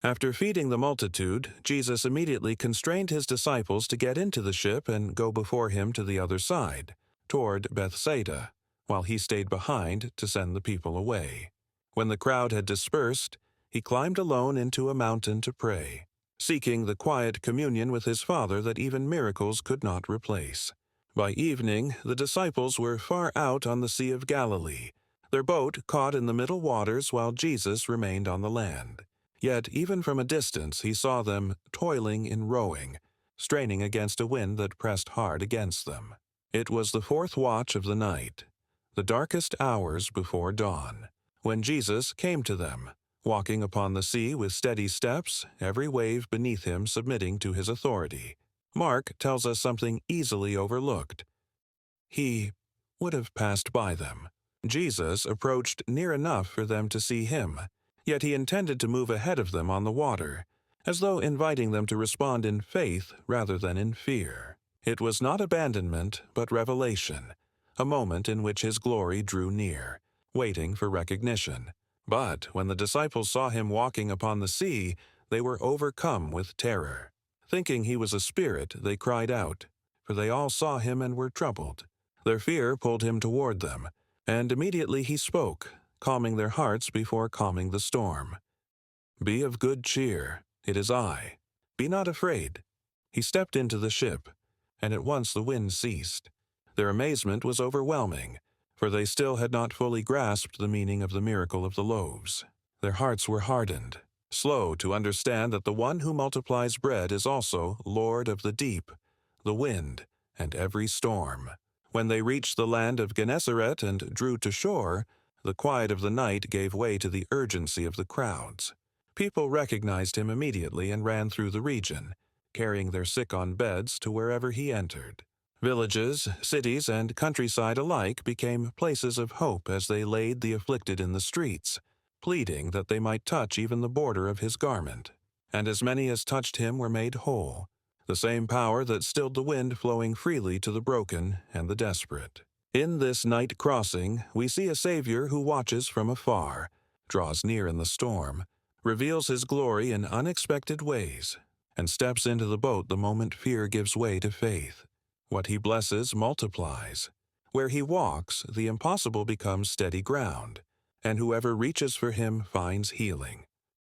After feeding the multitude, Jesus immediately constrained his disciples to get into the ship and go before him to the other side, toward Bethsaida, while he stayed behind to send the people away. When the crowd had dispersed, he climbed alone into a mountain to pray, seeking the quiet communion with his Father that even miracles could not replace. By evening, the disciples were far out on the Sea of Galilee, their boat caught in the middle waters while Jesus remained on the land. Yet even from a distance he saw them toiling in rowing, straining against a wind that pressed hard against them. It was the fourth watch of the night, the darkest hours before dawn, when Jesus came to them, walking upon the sea with steady steps, every wave beneath him submitting to his authority. Mark tells us something easily overlooked. He would have passed by them. Jesus approached near enough for them to see him, yet he intended to move ahead of them on the water, as though inviting them to respond in faith rather than in fear. It was not abandonment, but revelation, a moment in which his glory drew near, waiting for recognition. But when the disciples saw him walking upon the sea, they were overcome with terror. Thinking he was a spirit, they cried out, for they all saw him and were troubled. Their fear pulled him toward them, and immediately he spoke, calming their hearts before calming the storm. "Be of good cheer, it is I. Be not afraid." He stepped into the ship, and at once the wind ceased. Their amazement was overwhelming, for they still had not fully grasped the meaning of the miracle of the loaves. Their hearts were hardened, slow to understand that the one who multiplies bread is also Lord of the deep, the wind, and every storm. When they reached the land of Gennesaret and drew to shore, the quiet of the night gave way to the urgency of the crowds. People recognized him immediately and ran through the region, carrying their sick on beds to wherever he entered. Villages, cities, and countryside alike became places of hope as they laid the afflicted in the streets, pleading that they might touch even the border of his garment. And as many as touched him were made whole, the same power that stilled the wind flowing freely to the broken and the desperate. In this night crossing, we see a Savior who watches from afar, draws near in the storm, reveals his glory in unexpected ways, and steps into the boat the moment fear gives way to faith. What he blesses multiplies. Where he walks, the impossible becomes steady ground, and whoever reaches for him finds healing.